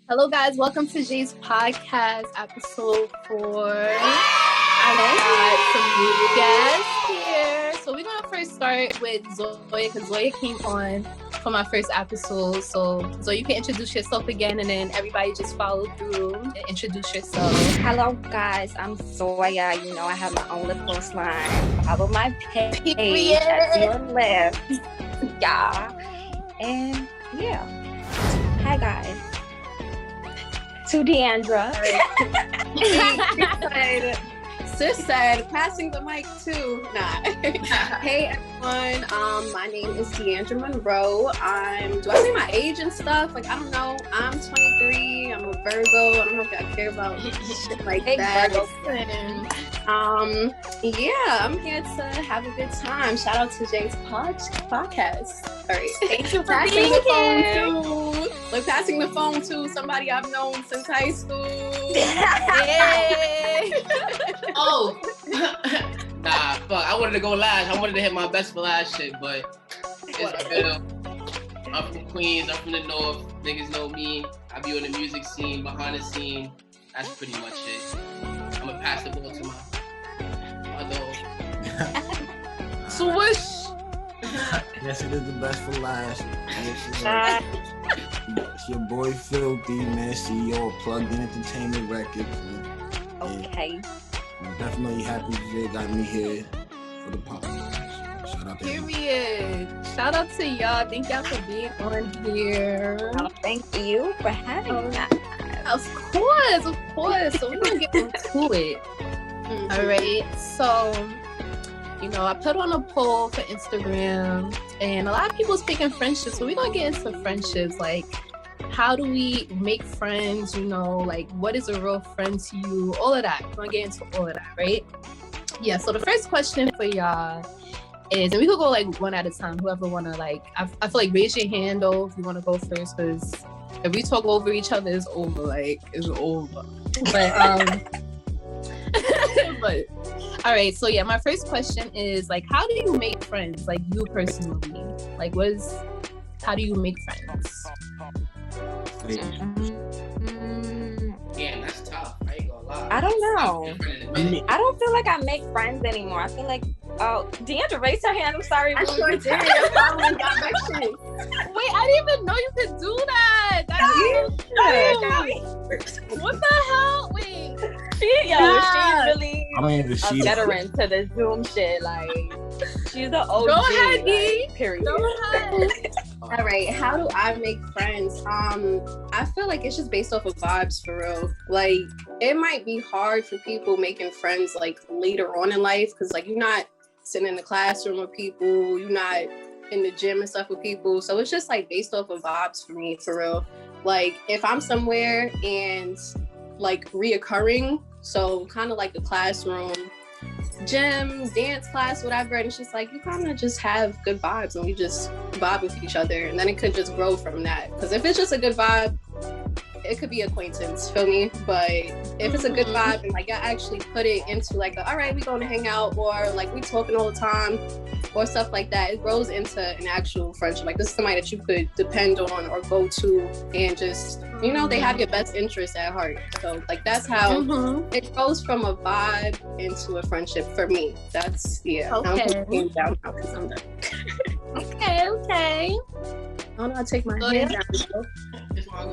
Hello, guys. Welcome to Jay's podcast, episode 4. I got some new guests here. So we're gonna first start with Zoya because Zoya came on for my first episode. So Zoya, you can introduce yourself again, and then everybody just follow through and introduce yourself. Hello, guys. I'm Zoya. You know, I have my own little post line. Follow my page at your left. Yeah. And yeah. Hi, guys. To Deandra. Sis said, passing the mic to. Hey everyone, my name is Deandra Monroe. Do I say my age and stuff? Like, I don't know. I'm 23. I'm a Virgo. I don't know if I care about shit like that. Yeah, I'm here to have a good time. Shout out to Jay's podcast. All right. Thank you for Passing being the here. phone to, like, passing the phone to somebody I've known since high school. Yay! Oh, nah, fuck. I wanted to go last. I wanted to hit my best for last shit, but it's good. I'm from Queens. I'm from the North. Niggas know me. I be on the music scene, behind the scene. That's pretty much it. I'm gonna pass the ball to my dog. Swish! Yes, it is the best for last. It's your boy Filthy, man, CEO of Plugged In Entertainment Records. Okay. I'm definitely happy Jay got me here for the podcast. Shout out to him. Period. Shout out to y'all. Thank y'all for being on here. Oh, thank you for having us. Of course. So we're gonna get into it. All right. So, I put on a poll for Instagram, and a lot of people's picking friendships. So we're gonna get into friendships. Like, how do we make friends? Like, what is a real friend to you? All of that. We're gonna get into all of that, right? Yeah. So the first question for y'all is, and we could go like one at a time. Whoever wanna I feel like raise your hand though if you wanna go first, because if we talk over each other, it's over. Like, it's over. But but all right. So yeah, my first question is like, how do you make friends? Like, you personally, like, how do you make friends? Damn, that's tough. I ain't gonna lie. I don't know. know. I don't feel like I make friends anymore. I feel like, Deandra raised her hand. I'm sorry. I sure did. I finally got my shit. Wait, I didn't even know you could do that. That's what the hell? Wait. She's really I mean, a veteran to the Zoom shit. Like, she's the OG. Go ahead, D. Period. Go ahead. All right, how do I make friends? I feel like it's just based off of vibes for real. Like, it might be hard for people making friends like later on in life, because like you're not sitting in the classroom with people, you're not in the gym and stuff with people. So it's just like based off of vibes for me, for real. Like, if I'm somewhere and like reoccurring, so kind of like the classroom, gym, dance class, whatever, and it's just like you kind of just have good vibes and we just vibe with each other, and then it could just grow from that. Because if it's just a good vibe, it could be acquaintance, feel me? But if it's a good vibe and like I actually put it into like all right, we going to hang out, or like we talking all the time or stuff like that, it grows into an actual friendship. Like, this is somebody that you could depend on or go to, and just they have your best interest at heart. So like that's how it goes from a vibe into a friendship for me. That's Okay. I'm putting it down now because I'm done. Okay. I don't know how to take my hand down.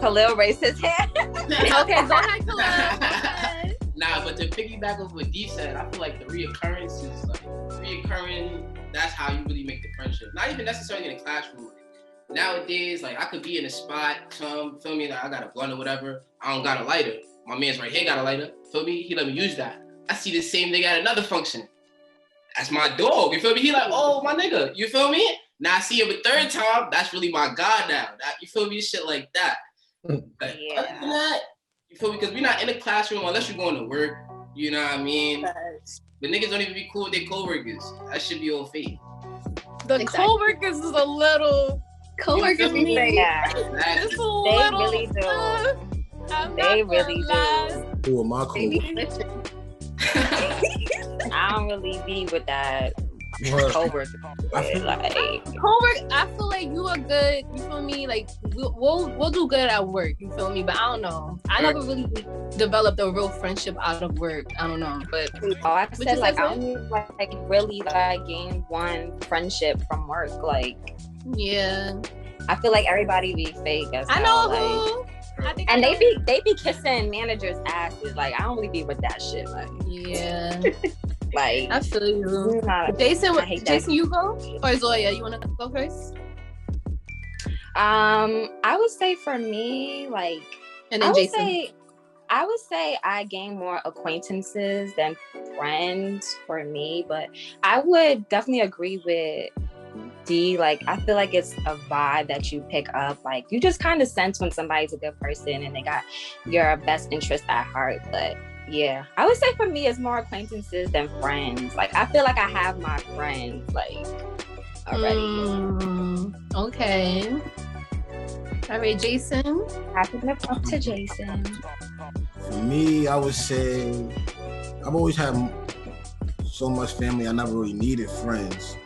Khalil raised his hand. Okay, go ahead, Khalil. Nah, but to piggyback off what Dee said, I feel like the reoccurrence is like reoccurring. That's how you really make the friendship. Not even necessarily in a classroom. Nowadays, like, I could be in a spot, feel me, like I got a blunt or whatever. I don't got a lighter. My man's right here got a lighter. Feel me? He let me use that. I see the same nigga at another function. That's my dog. You feel me? He like, oh, my nigga. You feel me? Now I see him a third time. That's really my God now. You feel me? Shit like that. Like, Yeah. other than that, you feel me? Because we're not in a classroom unless you're going to work. You know what I mean? But niggas don't even be cool with their co-workers. That should be all fake. The Exactly. co-workers is a little. Coworkers be fake. Yeah. It's a They little. really do. I'm They not really gonna lie. Who am I They be cool? snitching. I don't really be with that. Well, coworkers. I feel- Like, Homework, I feel like you are good. You feel me? Like we'll do good at work. You feel me? But I don't know. I never really developed a real friendship out of work. I don't know. But I What said you like said, I only like really like gained one friendship from work. Like yeah, I feel like everybody be fake as I hell, know like, who. I think I and know. they be kissing managers' asses. Like I don't really be with that shit. Like Yeah, like I feel you. not- Jason, I hate that. Jason, you go or Zoya? You want to go first? I would say for me, like And then Jason. I would say I gain more acquaintances than friends for me, but I would definitely agree with D. Like, I feel like it's a vibe that you pick up. Like, you just kind of sense when somebody's a good person and they got your best interest at heart. But yeah, I would say for me, it's more acquaintances than friends. Like, I feel like I have my friends, like, already. Okay. All right, Jason. Happy to talk to Jason. For me, I would say I've always had so much family. I never really needed friends,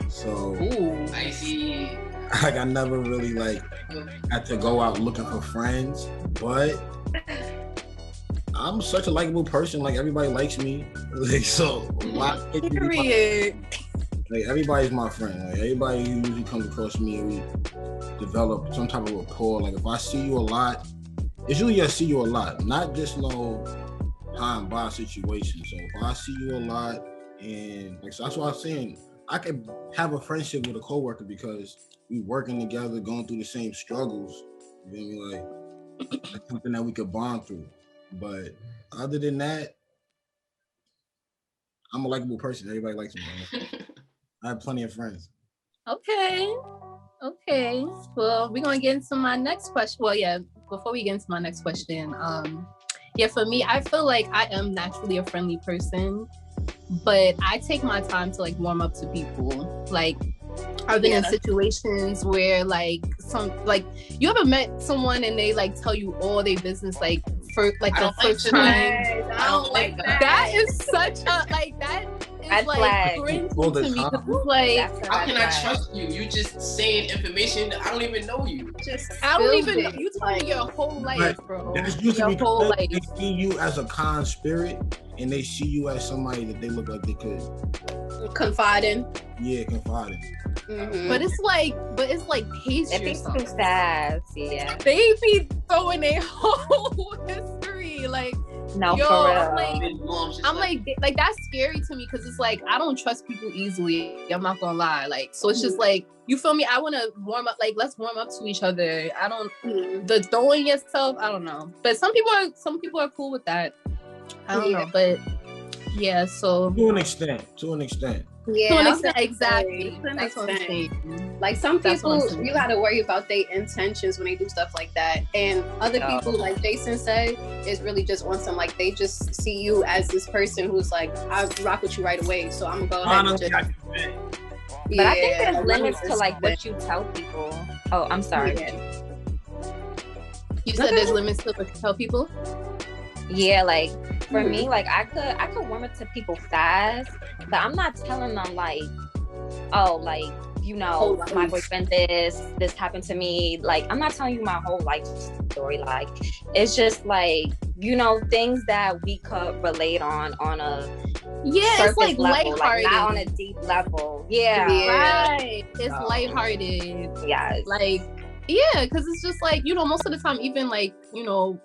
so Ooh. I see. like I never really like had to go out looking for friends. But I'm such a likable person. Like everybody likes me. Like so, why can't you be my- Period. like everybody's my friend. Like everybody who usually comes across me and we develop some type of rapport. Like if I see you a lot, it's usually I see you a lot, not just no high and by situation. So if I see you a lot and like so that's what I'm saying. I could have a friendship with a coworker because we working together, going through the same struggles. You feel me? Like that's something that we could bond through. But other than that, I'm a likable person. Everybody likes me. I have plenty of friends. Okay. Okay. Well, we're gonna get into my next question. Well, yeah, before we get into my next question, yeah, for me, I feel like I am naturally a friendly person, but I take my time to like warm up to people. Like I've been in situations where like you ever met someone and they like tell you all their business like for like the first time. I don't like that. That is such a like that is Red like flag. cringe All to the me time. because it's like That's a How red can I flag. trust you? You just saying information that I don't even know you. Just I don't even know. spilled You it. told me your whole life, bro. It's usually Your whole because life. they see you as a kind spirit and they see you as somebody that they look like they could, confiding. confide in. Mhm. But it's like pace It be yourself. too fast, yeah. They be throwing their whole history. Like, No, yo, for real. I'm like, Big moms just I'm like that's scary to me because it's like I don't trust people easily. I'm not gonna lie. Like, so it's just like you feel me. I want to warm up. Like, let's warm up to each other. I don't the throwing yourself. I don't know. But some people are cool with that. I don't know. But yeah. So To an extent. Yeah, to an I was extent, gonna exactly. say, to an That's what I'm extent. saying. Like some That's what I'm people, saying. you gotta worry about their intentions when they do stuff like that. And other Yeah. people, like Jason said, is really just on some like they just see you as this person who's like, I rock with you right away. So I'm gonna go ahead and Honestly, just I can say. But I think Yeah, there's limits to like 100%. what you tell people. Oh, I'm sorry. Yeah. You said there's limits to what you tell people. Yeah, like for me, like I could warm up to people fast, but I'm not telling them like, oh, like, you know, Whole life. my boyfriend this happened to me. Like, I'm not telling you my whole life story. Like, it's just like, you know, things that we could relate on a Yeah, it's surface like level, lighthearted. like not on a deep level. Yeah. Yeah. Right. It's lighthearted. Yes. Like, yeah, because it's just like, you know, most of the time, even like, you know,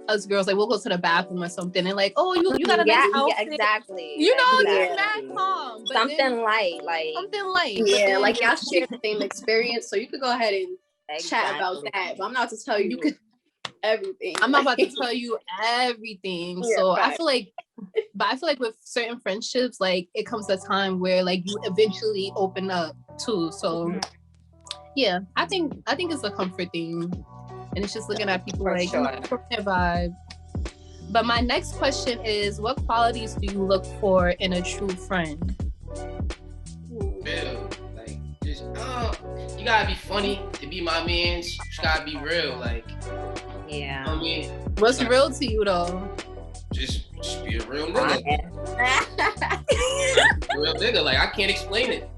us girls, like we'll go to the bathroom or something and like, oh, you got a nice outfit. exactly. You know, Exactly. just mad calm. But Something then, light, like something light. But Yeah, then- like y'all share the same experience, so you could go ahead and chat about exactly. that. But I'm not to tell you, everything. I'm not about to tell you everything. Yeah, So I right. feel like with certain friendships, like it comes a time where like you eventually open up too. So yeah, I think it's a comfort thing. And it's just looking at people For like, sure. you know, from their vibe. But my next question is, what qualities do you look for in a true friend? real. Like, just, you gotta be funny to be my man. You gotta be real. Like, Yeah. I mean, What's real to you though? just be a real nigga. Real nigga, like I can't explain it.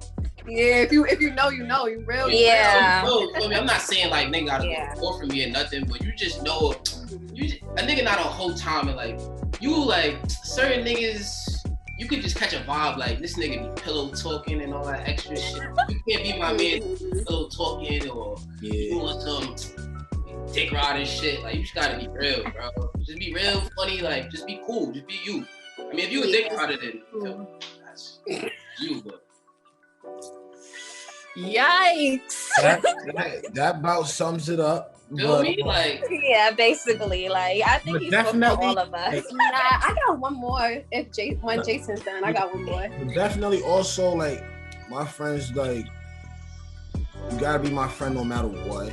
Yeah, if you know, you know, you real. Yeah. I mean, I'm not saying like nigga gotta go for me or nothing, but you just know a nigga not on whole time and like you like certain niggas. You could just catch a vibe like this nigga be pillow talking and all that extra shit. You can't be my man pillow talking or doing some dick riding shit. Like you just gotta be real, bro. Just be real, funny. Like just be cool. Just be you. I mean, if you a dick rider, then that's you. But yikes! That about sums it up. Feel me? Like yeah, basically. Like I think he's for all of us. Nah, I got one more. When Jason's done, I got one more. Definitely also like my friends like you gotta be my friend no matter what.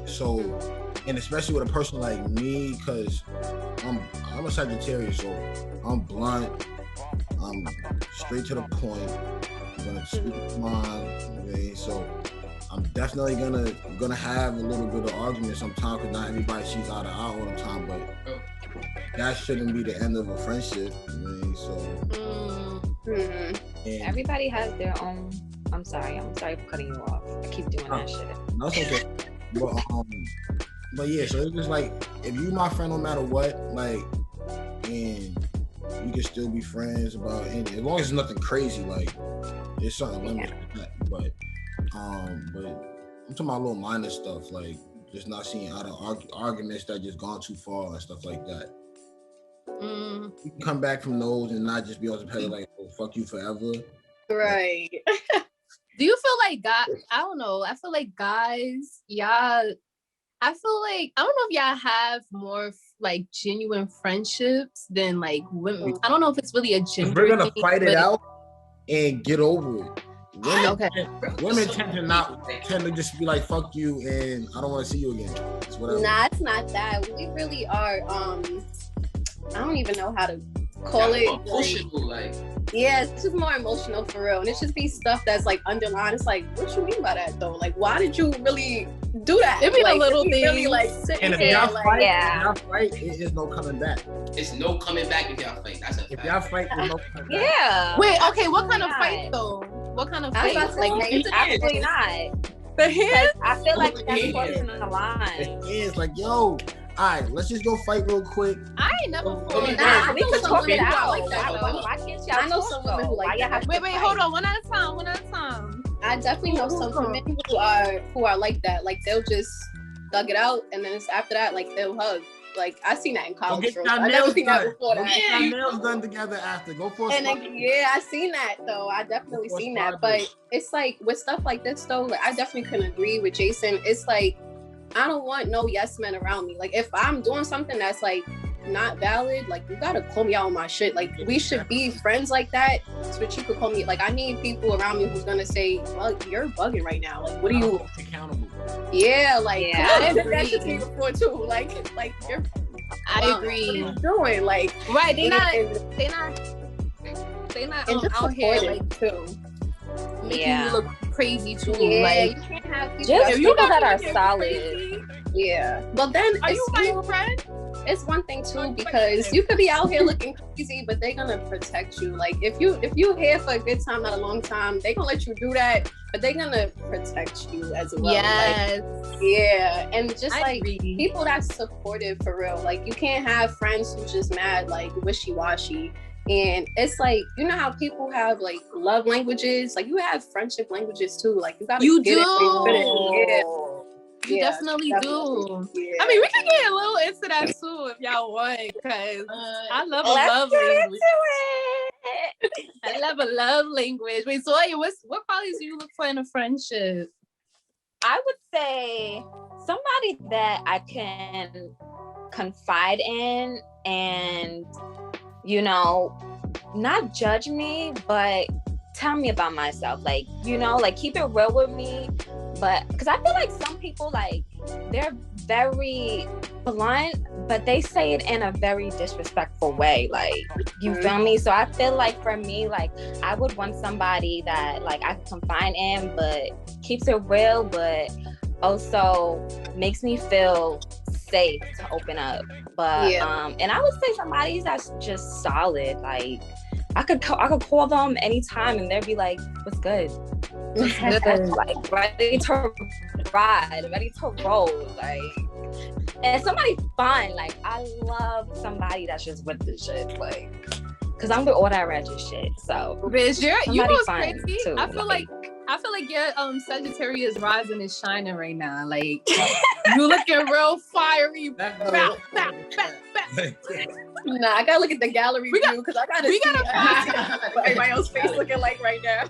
So and especially with a person like me, cause I'm a Sagittarius, so I'm blunt, I'm straight to the point. I'm gonna speak my mind, so I'm definitely gonna have a little bit of argument sometimes because not everybody sees eye to eye all the time, but that shouldn't be the end of a friendship. So everybody has their own. I'm sorry for cutting you off. I keep doing that shit. That's okay. But yeah, so it's just like if you my friend no matter what, like, and we can still be friends about anything as long as it's nothing crazy. Like there's something limits to that, but I'm talking about little minor stuff, like just not seeing out of arguments that just gone too far and stuff like that. You can come back from those and not just be able to pay like, oh, fuck you forever. Right. Do you feel like I don't know. I feel like guys, I feel like, I don't know if y'all have more like genuine friendships than like women. I don't know if it's really a gender. We're gonna fight it out and get over it. Women tend to just be like, fuck you and I don't want to see you again. It's whatever. Nah, it's not that. We really are, I don't even know how to call it. Emotional, like. Yeah, it's just more emotional for real. And it just be stuff that's like underlined. It's like, what you mean by that though? Like, why did you really do that? It be like, a little thing. Really, like, and if y'all fight, it is no coming back. It's no coming back if y'all fight. That's a fact. If y'all fight, there's no coming back. Yeah. Wait, okay, what kind of fight though? What kind of fight? Like, absolutely not. The hands? I feel like that's crossing the line. It's like, yo, all right, let's just go fight real quick. I ain't never fought. Nah, we could talk it out. Like that, Why can't y'all? I know some women who like that. Wait, hold on. One at a time. I definitely know some women who are like that. Like they'll just thug it out, and then it's after that, like they'll hug. Like I seen that in college. I never seen that before that. Get your nails done together after. Go for a I seen that though. I definitely seen that. But it's like with stuff like this though, like I definitely couldn't agree with Jason. It's like I don't want no yes men around me. Like if I'm doing something that's like not valid, like you gotta call me out on my shit. Like we should be friends like that, so that you could call me. Like I need people around me who's gonna say, well, you're bugging right now. Like what are you accountable? Yeah, like I did that shit to you before too. Like you're I agree. What are you doing? Like right, they're not out here like too. Making you look crazy too. Yeah, like you can't have people just people that are solid. Crazy. Yeah, but then are you my friend? It's one thing too because you could be out here looking crazy, but they're gonna protect you. Like if you here for a good time, not a long time, they gonna let you do that, but they're gonna protect you as well. Yes. Like, yeah, and just I like agree. people that's supportive for real. Like you can't have friends who's just mad, like wishy-washy. And it's like, you know how people have like love languages, like you have friendship languages too. Like you gotta get it. You definitely do. Yeah. I mean, we can get a little into that too if y'all want, because I love a love language. I love a love language. Wait, so what qualities do you look for in a friendship? I would say somebody that I can confide in and, you know, not judge me, but tell me about myself. Like, you know, like keep it real with me. But because I feel like some people, like, they're very blunt, but they say it in a very disrespectful way. Like, you feel me? So I feel like for me, like, I would want somebody that, like, I can confide in, but keeps it real, but also makes me feel safe to open up. But and I would say somebody that's just solid. Like I could call them anytime and they'd be like, "What's good?" Like ready to ride, ready to roll, like. And somebody fun, like I love somebody that's just with the shit, like, cause I'm with all that ratchet shit. So, bitch, you know what's crazy? Too, I feel like your Sagittarius rising is shining right now. Like you looking real fiery. Nah, I gotta look at the gallery view because I gotta see what everybody else's face looking like right now.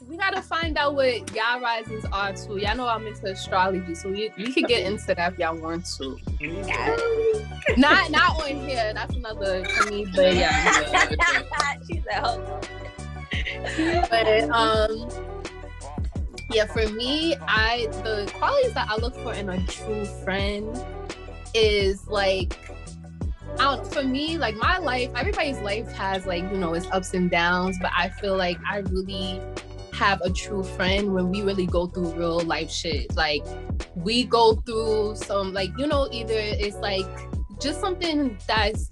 We gotta find out what y'all risings are too. Y'all know I'm into astrology, so we could get into that if y'all want to. Not on here. That's another for me, but yeah. She's at home. But yeah, for me, the qualities that I look for in a true friend is like, I don't know, for me, like my life, everybody's life has like, you know, its ups and downs, but I feel like I really have a true friend when we really go through real life shit. Like we go through some, like, you know, either it's like just something that's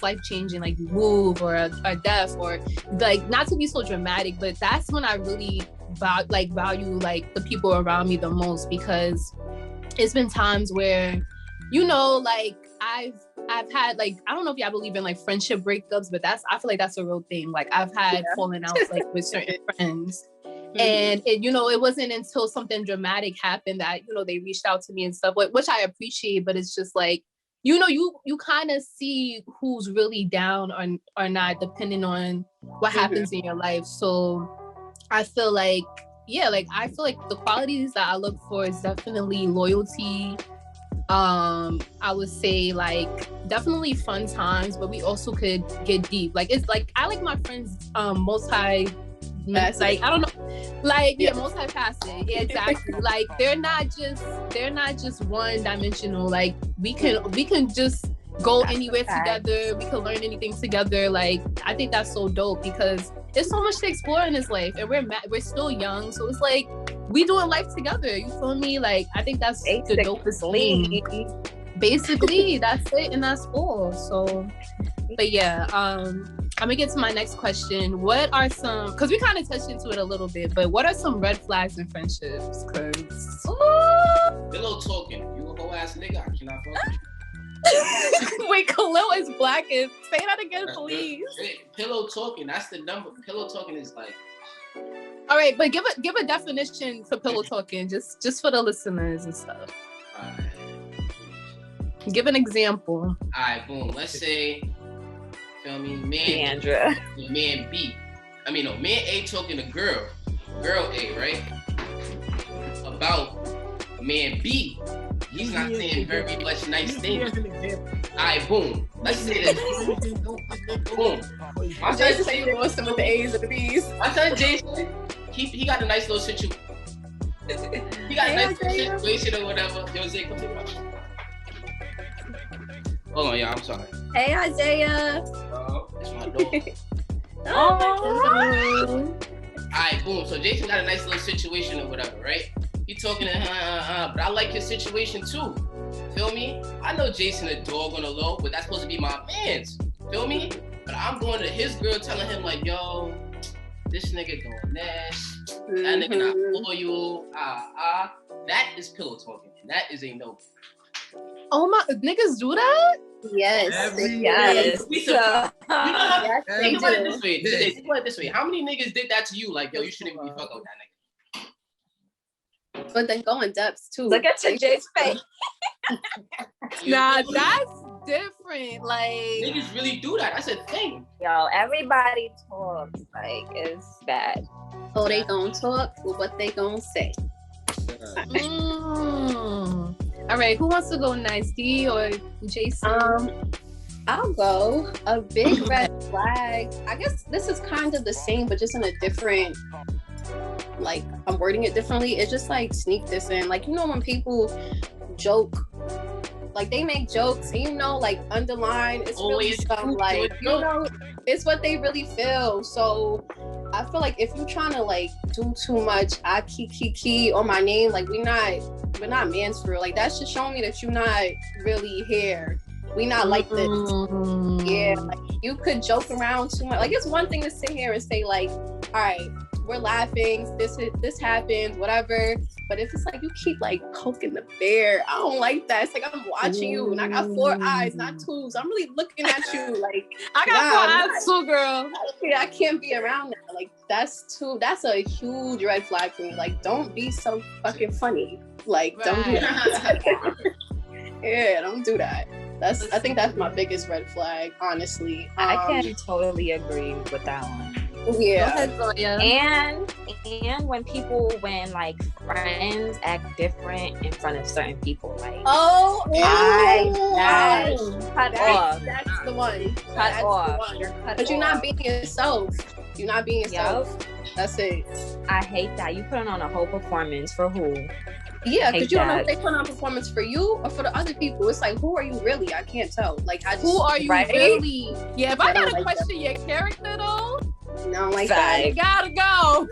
life changing, like you move or a death, or like, not to be so dramatic, but that's when I really value like the people around me the most, because it's been times where, you know, like I've had, like, I don't know if y'all believe in like friendship breakups, but I feel like that's a real thing. Like I've had falling outs like with certain friends. And it, you know, it wasn't until something dramatic happened that, you know, they reached out to me and stuff, which I appreciate, but it's just like, you know, you kind of see who's really down or not, depending on what happens in your life. So I feel like, I feel like the qualities that I look for is definitely loyalty. I would say like definitely fun times, but we also could get deep. Like it's like I like my friends like I don't know, like multifaceted. Yeah, exactly. Like they're not just one dimensional. Like we can just go anywhere together. We can learn anything together. Like I think that's so dope because there's so much to explore in this life, and we're still young, so it's like we doing life together. You feel me? Like I think that's the dopest thing. Basically, that's it, and that's all. So, but yeah, I'm gonna get to my next question. What are some? Because we kind of touched into it a little bit, but what are some red flags in friendships? Because pillow talking. You a whole ass nigga. I cannot fuck with you. Wait, Khalil is black. Say that again, please. Pillow talking. That's the number. Pillow talking is like. All right, but give a definition for pillow talking, just for the listeners and stuff. All right. Give an example. All right, boom. Let's say, feel me, man B. Man A talking to girl A, right? About man B. He's not saying very much nice things. Alright, boom. Let's say this. Boom. My son say you want some of the A's and the B's. My son Jason, he got a nice little situation. He got a nice little situation or whatever. Yo, Zay, come take it out. Hold on, y'all. I'm sorry. Hey, Isaiah. It's my dog. Oh. Alright, boom. So Jason got a nice little situation or whatever, right? He talking to but I like his situation too. Feel me? I know Jason a dog on the low, but that's supposed to be my man's. Feel me? But I'm going to his girl telling him like, yo, this nigga going next. That nigga not loyal. That is pillow talking. And that is a no. Oh my, niggas do that? Yes. Yes. You know what? Think about it this way. Think about it this way. How many niggas did that to you? Like, yo, you shouldn't even be fucking with that nigga. But then go in depth too. Look at your Jay's face. Nah, that's different. Like niggas really do that. That's a thing. Yo, everybody talks like it's bad. So they gonna talk with what they gonna say. All right, who wants to go next, D or Jason? I'll go. A big red flag. I guess this is kind of the same, but just in a different, like, I'm wording it differently. It's just like sneak this in. Like, you know, when people joke, like they make jokes, and you know, like underline, it's really some like, you know, it's what they really feel. So I feel like if you're trying to like do too much, I key on my name, like we're not we're not mans for real. Like that's just showing me that you're not really here. We not like this. Yeah, like you could joke around too much. Like it's one thing to sit here and say like, all right, we're laughing, this happened, whatever. But if it's like you keep like poking the bear, I don't like that. It's like I'm watching you and I got 4 eyes, not 2. So I'm really looking at you like I got 4 eyes too, girl. I can't be around that. Like that's a huge red flag for me. Like don't be so fucking funny. Like don't do that. Yeah, don't do that. I think that's my biggest red flag, honestly. I can totally agree with that one. Yeah. And when like friends act different in front of certain people, like cut off. That's the one. Cut off. But you're not being yourself. You're not being yourself. Yep. That's it. I hate that. You putting on a whole performance for who? Yeah, because you don't know if they put on performance for you or for the other people. It's like, who are you really? I can't tell. Like, who are you really? Yeah, if I gotta question your character though, no, like that. You gotta go.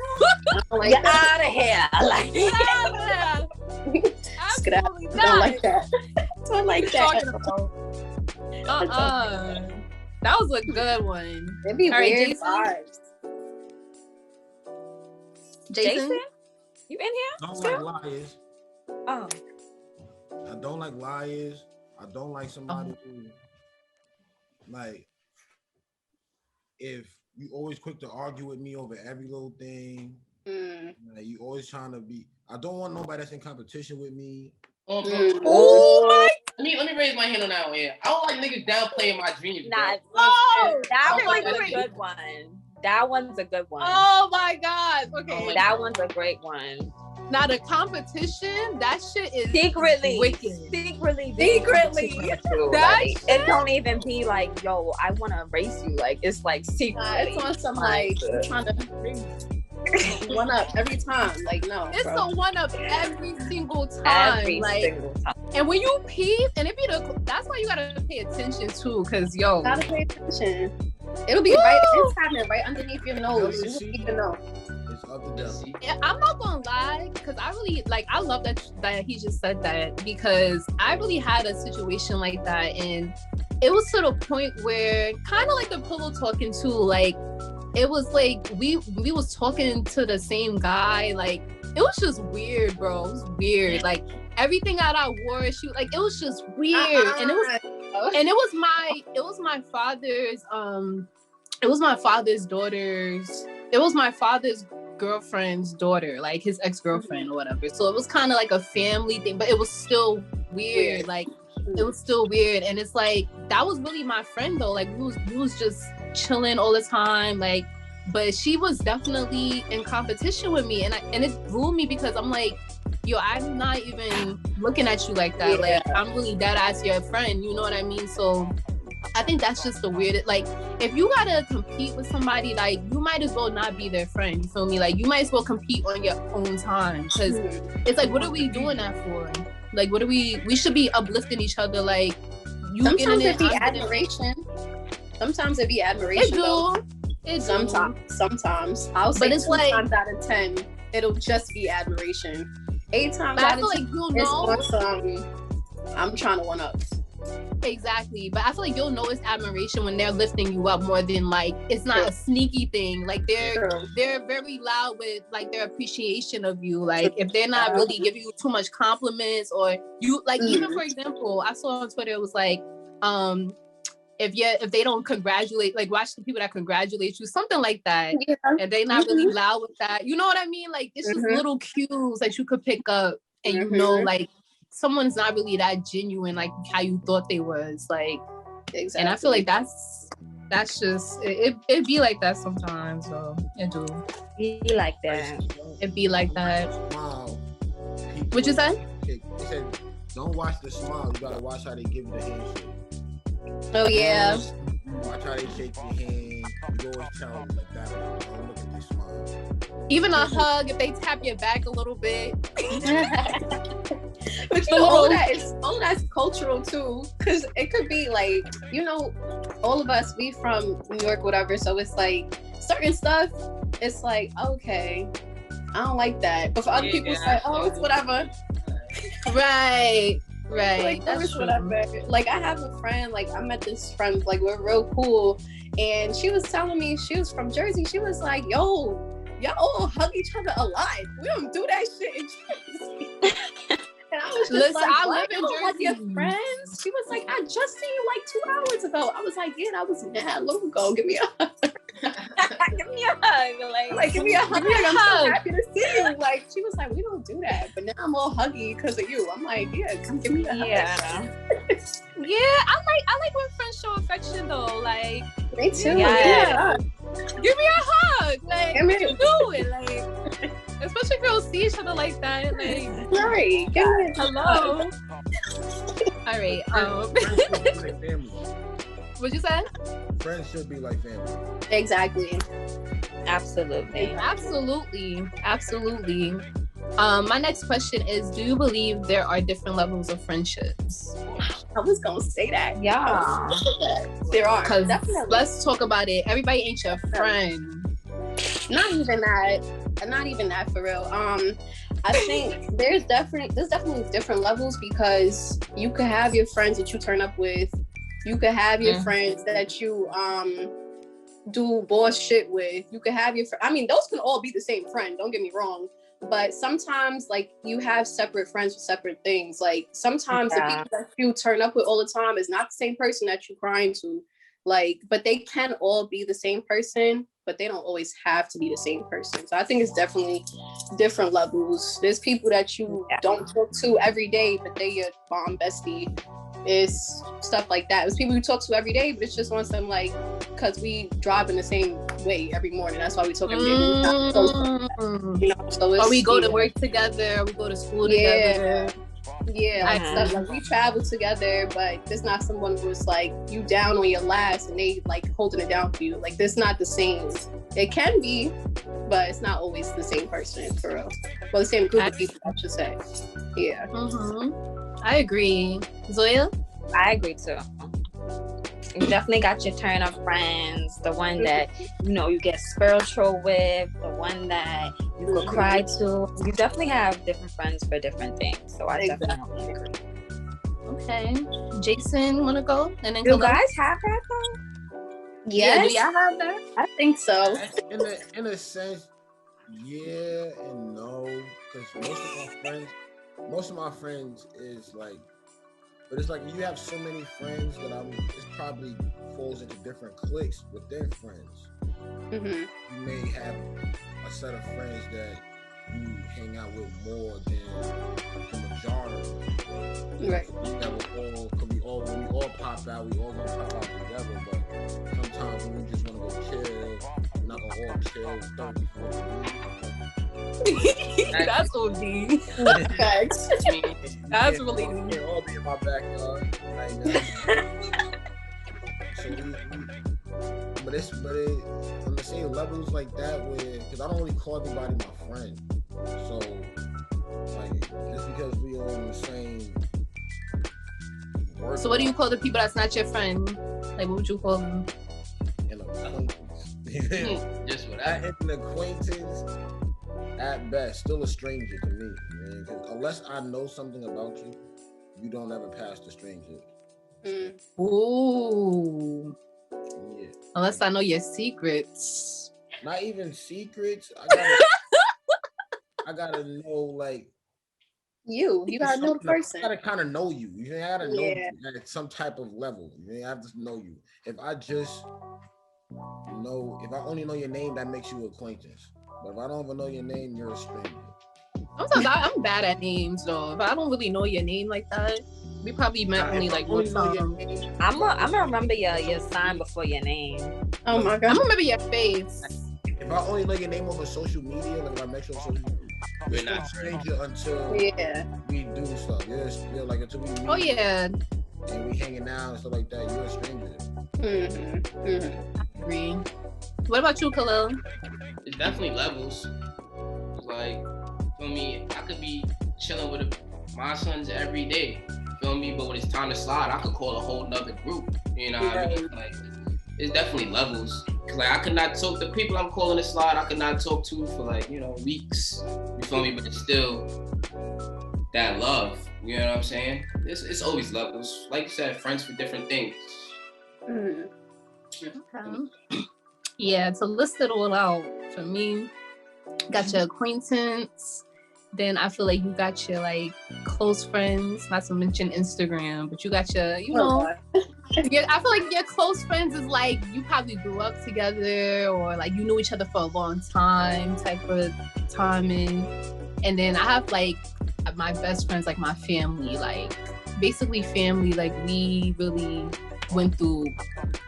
Like Get out of here. Like, get out of here. Absolutely I not. don't like that. Don't like that. That was a good one. It'd be all right, weird Jason? vibes. Jason? You in here? I don't still? like liars. Oh. I don't like liars. I don't like somebody who, like, if you always quick to argue with me over every little thing, like, you always trying to be. I don't want nobody that's in competition with me. Oh my! Let me raise my hand on that one. Yeah, I don't like niggas downplaying my dreams. Nah, that one's a good one. That one's a good one. Oh my God! Okay, that one's a great one. Now the competition, that shit is secretly wicked. Secretly. That like, it don't even be like, yo, I want to race you. Like it's like secretly. It's on some like trying to one up every time. Like no, it's a one up every single time. And when you peep, and it be that's why you gotta pay attention too, cause yo, gotta pay attention. It'll be right. It's happening right underneath your nose. You don't even know. Yeah, I'm not gonna lie, because I really I love that he just said that, because I really had a situation like that, and it was to the point where kind of like the pillow talking too, like it was like we was talking to the same guy, like it was just weird, bro. It was weird, like everything that I wore, it was just weird, and it was my father's girlfriend's daughter, like his ex-girlfriend or whatever. So it was kind of like a family thing, but it was still weird. Like it was still weird, and it's like that was really my friend though. Like we was just chilling all the time. Like, but she was definitely in competition with me, and it blew me, because I'm like, yo, I'm not even looking at you like that. Like I'm really dead ass your friend. You know what I mean? So I think that's just the weirdest. Like, if you gotta compete with somebody, like, you might as well not be their friend. You feel me? Like, you might as well compete on your own time. Because it's like, what are we doing that for? Like, what are we should be uplifting each other. Like, you sometimes it be admiration. Sometimes it be admiration. It do. Sometimes. I'll say 2 times out of 10, it'll just be admiration. 8 times out of 10, you'll know. I'm trying to one up. Exactly, but I feel like you'll know it's admiration when they're lifting you up more than like it's not a sneaky thing. Like they're very loud with like their appreciation of you. Like if they're not really giving you too much compliments, or you like even for example, I saw on Twitter it was like if they don't congratulate, like watch the people that congratulate you, something like that, and they not really loud with that. You know what I mean? Like it's just little cues that you could pick up, and you know like someone's not really that genuine like how you thought they was, like exactly. And I feel like that's just it be like that sometimes. So it do be like that. It be like that. What you say? They said don't watch the smile, you gotta watch how they give you the handshake. Oh yeah. Watch how they shake your hand. You always tell them like that. Like, don't look at this smile. Even a hug, if they tap your back a little bit. But you know, all that's cultural too, because it could be like, you know, all of us, we from New York, whatever, so it's like certain stuff, it's like, okay, I don't like that, but for other people it's like, oh, it's whatever. Right. Like, That's true. Like, I have a friend, like, I met this friend, like, we're real cool. And she was telling me she was from Jersey. She was like, yo, y'all all hug each other a lot. We don't do that shit in Jersey. And I was just Listen, like, I what? live in You don't hug Jersey. your friends? She was like, I just seen you like 2 hours ago. I was like, yeah, that was mad long ago. Give me a hug. Give me a hug. Like, give me a hug. Give me a I'm hug. so happy to see you. Like, she was like, we don't do that. But now I'm all huggy because of you. I'm like, yeah, come give me a hug. Yeah, I like when friends show affection though. Like, Me too. Yeah. Give me a hug. Like, Give me what you doing? Like, especially if you don't see each other like that. Like, Right. Give me a hello. All right. Friends should be like family. What'd you say? Friends should be like family. Exactly. absolutely. Absolutely. My next question is: do you believe there are different levels of friendships? I was gonna say that. Yeah. There are. Because Definitely. let's talk about it. Everybody ain't your friend. Not even that for real. I think there's definitely different levels, because you could have your friends that you turn up with. You could have your friends that you do bullshit with. You could have I mean, those can all be the same friend, don't get me wrong. But sometimes, like, you have separate friends for separate things. Like, sometimes the people that you turn up with all the time is not the same person that you're crying to. Like, but they can all be the same person, but they don't always have to be the same person. So I think it's definitely different levels. There's people that you don't talk to every day, but they your bomb bestie. It's stuff like that. It's people you talk to every day, but it's just on some, like, because we drive in the same way every morning. That's why we talk every day. You know, so it's, Or we go to work together, or we go to school together. Yeah, like stuff like we travel together, but there's not someone who's like you down on your last and they like holding it down for you. Like, that's not the same. It can be, but it's not always the same person for real. Well, the same group of people, I should say. Yeah. I agree. Zoya? I agree too. You definitely got your turn up friends, the one that, you know, you get spiritual with, the one that you could cry to. You definitely have different friends for different things. So I definitely agree. Okay. Jason, wanna go? And then Do guys have that though? Yes. Do y'all have that? I think so. In a sense, yeah and no. Because most of my friends is like, but it's like you have so many friends that it probably falls into different cliques with their friends. Mm-hmm. You may have a set of friends that you hang out with more than the majority. Right. When we all pop out, we all gonna pop out together. But sometimes when we just wanna go chill, we're not gonna all chill 30, 40 That's OD. Facts. That's really we can't all be in my backyard. But it's on the same levels like that, where because I don't really call everybody my friend. So like just because we are on the same work. So what do you call the people that's not your friend? Like, what would you call them? An acquaintance. Just what I An acquaintance at best, still a stranger to me, man. 'Cause unless I know something about you, you don't ever pass the stranger. Ooh. Yeah. Unless I know your secrets. Not even secrets. I gotta know, like, You gotta know the person. I gotta kind of know you. You gotta know you at some type of level. You have to know you. If I only know your name, that makes you an acquaintance. But if I don't even know your name, you're a stranger. Sometimes I'm bad at names though. If I don't really know your name like that, we probably met only like one time. I'm gonna remember your sign before your name. Oh my god. I'm gonna remember your face. If I only know your name over social media, like if I met you on social media, We're not not stranger until we do stuff. You're like until we meet. Oh yeah. And we hanging out and stuff like that. You're a stranger. I agree. What about you, Khalil? It's definitely levels. Like, feel me, I could be chilling with my sons every day. Feel me? But when it's time to slide, I could call a whole nother group. You know what I mean? Like, it's definitely levels. Cause like I could not talk the people I'm calling to slide, I could not talk to for like, you know, weeks. You feel me? But it's still that love. You know what I'm saying? It's always levels. Like you said, friends for different things. Yeah, to list it all out, for me, got your acquaintance, then I feel like you got your like close friends, not to mention Instagram, but you got your, I feel like your close friends is like you probably grew up together or like you knew each other for a long time type of timing. And then I have like my best friends, like my family, like basically family, like we really went through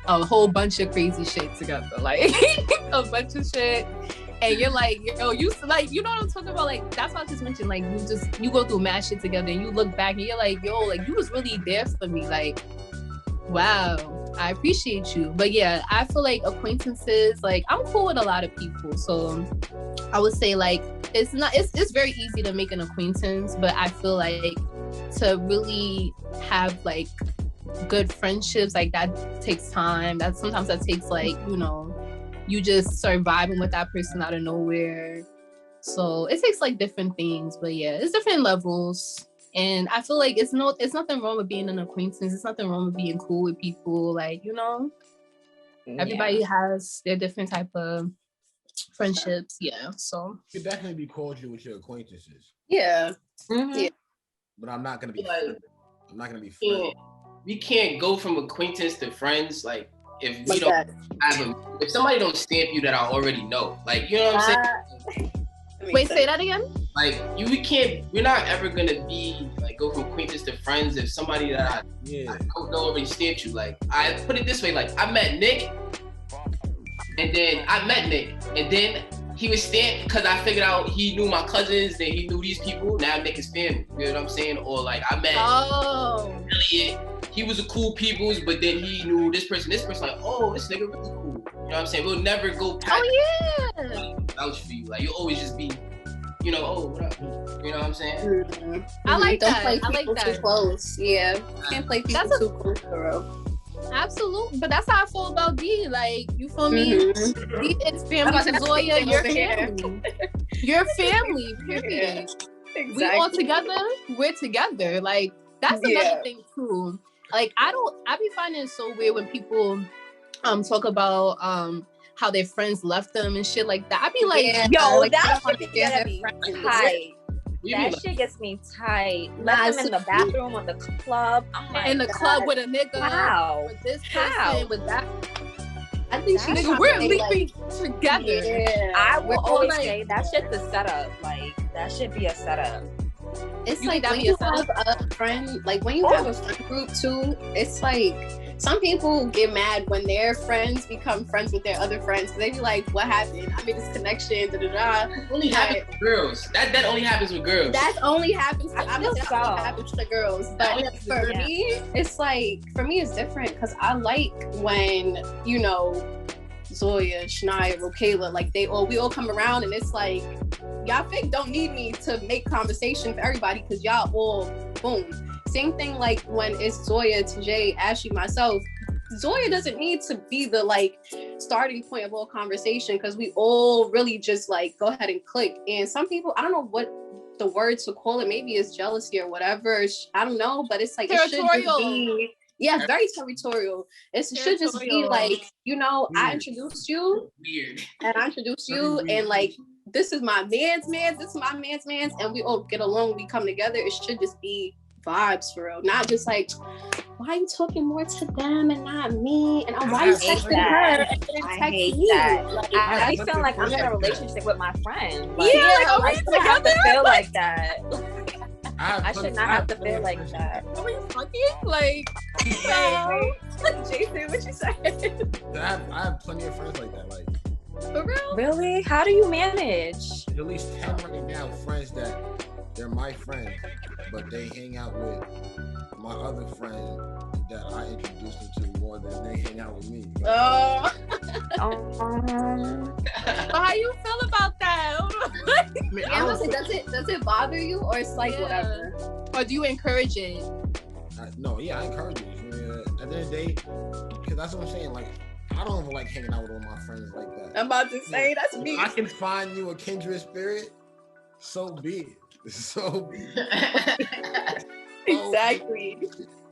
a whole bunch of crazy shit together, like a bunch of shit. And you're like, yo, you like, you know what I'm talking about? Like, that's what I just mentioned. Like, you go through mad shit together and you look back and you're like, yo, like you was really there for me. Like, wow, I appreciate you. But yeah, I feel like acquaintances, like I'm cool with a lot of people. So I would say like, it's very easy to make an acquaintance, but I feel like to really have like good friendships, like that takes time. Sometimes that takes like, you know, you just start vibing with that person out of nowhere. So it takes like different things, but yeah, it's different levels. And I feel like it's nothing wrong with being an acquaintance. It's nothing wrong with being cool with people. Like, you know, everybody has their different type of friendships. Yeah. So you could definitely be cordial with your acquaintances. Yeah. Yeah. But I'm not gonna be like, I'm not gonna be friends. We can't go from acquaintance to friends, like if we don't have if somebody don't stamp you that I already know. Like, you know what I'm saying? Wait, say that again? Like we're not ever gonna be like go from acquaintance to friends if somebody that I don't know already stamped you. Like, I put it this way, like I met Nick and then he was stamped because I figured out he knew my cousins, then he knew these people. Now Nick is family. You know what I'm saying? Or like I met Elliot. He was a cool peoples, but then he knew this person, like, oh, this nigga really cool. You know what I'm saying? We'll never go past vouch for you. Like, you'll always just be, you know, oh, what up? You know what I'm saying? Mm-hmm. I like Don't that. play I like people that. too close. Yeah. Can't play people too close, bro. Absolutely. But that's how I feel about D. Like, you feel me? It's family to Zoya. Your family. Your family, period. Exactly. We all together, we're together. Like, that's another thing too. Like, I be finding it so weird when people talk about how their friends left them and shit like that. I be like, yo, like, that shit gets me tight. That shit gets me tight. Left them in the bathroom or the club. In the club with a nigga. How? With this person, with that. I think nigga, we're leaping together. Yeah. I will always say that shit's a setup. Like, that should be a setup. It's like when you have a friend, like when you have a friend group too, it's like some people get mad when their friends become friends with their other friends. They be like, what happened? I made this connection, Only happens with girls. That only happens with girls. That only happens to, only happens to girls. But for me, it's like, for me it's different because I like when, you know, Zoya, Shania, Rokayla, like we all come around and it's like, y'all don't need me to make conversation for everybody because y'all all boom. Same thing like when it's Zoya, TJ, Ashley, myself. Zoya doesn't need to be the like starting point of all conversation because we all really just like go ahead and click. And some people, I don't know what the word to call it, maybe it's jealousy or whatever. I don't know, but it's like territorial. It should just be, yeah, very territorial. It should just be like, you know, I introduced you, and I introduced you, and like, this is my man's, this is my man's, and we all get along, we come together. It should just be vibes for real, not just like, why are you talking more to them and not me? And why are you texting her and then text me? Like, I feel like I'm in a relationship with my friend. Like, I shouldn't have to feel like that. I should not have to feel like that. Are we fucking? Like, Jason, what you say? I have plenty of friends like that. Like, for real? Really? How do you manage? At least 10 right now, friends that they're my friends, but they hang out with my other friend that I introduced them to more than they hang out with me. But how you feel about that? Does it bother you, or it's like whatever? Or do you encourage it? I encourage it. At the end of the day, because that's what I'm saying. Like, I don't even like hanging out with all my friends like that. I'm about to say that's me. If I can find you a kindred spirit, so be it. So be it. Exactly.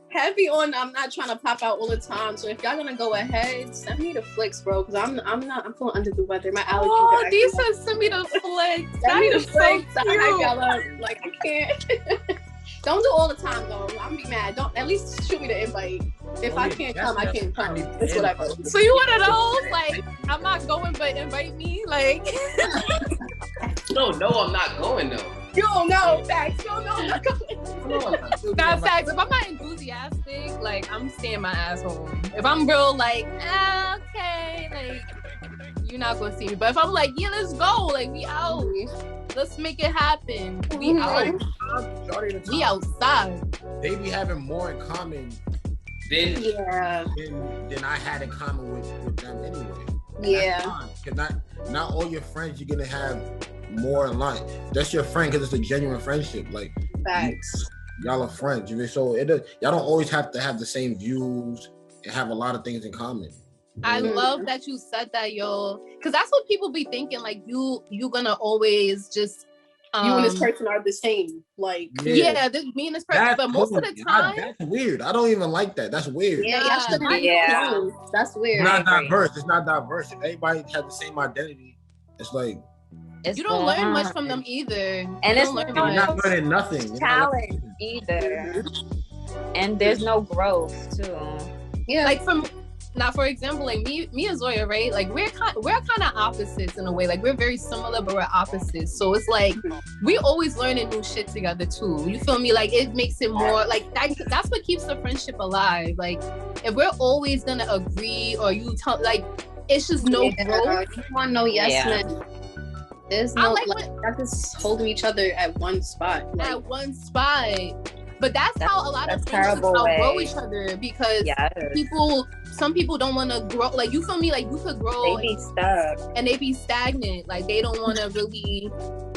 Heavy on I'm not trying to pop out all the time. So if y'all gonna go ahead, send me the flicks, bro. Cause I'm feeling under the weather. My allergies. Oh, these are send me the flicks. Send me the So flicks. I cute. y'all up. Like I can't. Don't do all the time though. I'm be mad. Don't at least shoot me the invite. If I can't come, I can't come. It's whatever. So you one of those like I'm not going, but invite me. Like No, I'm not going though. You don't know. Facts. You don't know. I'm not going. not facts. If I'm not enthusiastic, like I'm staying my ass home. If I'm real, like okay, like you're not gonna see me. But if I'm like, yeah, let's go. Like we out. Let's make it happen. We out. We outside. They be having more in common Then than I had in common with them anyway. Yeah. Because not all your friends you're gonna have more in line. That's your friend because it's a genuine friendship. Like Facts. y'all are friends. So y'all don't always have to have the same views and have a lot of things in common. I love that you said that, yo, because that's what people be thinking. Like you gonna always just You and this person are the same. Like me and this person. But most of the time, that's weird. I don't even like that. That's weird. That's weird. It's not diverse. It's not diverse. If everybody has the same identity, it's like you don't learn much from them either. And it's learn you're not learning nothing. Talent either. And there's no growth too. Yeah. Like now, for example, like me and Zoya, right? Like we're kind of opposites in a way. Like we're very similar, but we're opposites. So it's like we always learning new shit together too. You feel me? Like it makes it more like that's what keeps the friendship alive. Like if we're always gonna agree or you tell like it's just no growth. You want no man. There's no that's just holding each other at one spot. At one spot. But that's how a lot of friendships outgrow each other because some people don't want to grow. Like you feel me? Like you could grow. They be stuck and they be stagnant. Like they don't want to really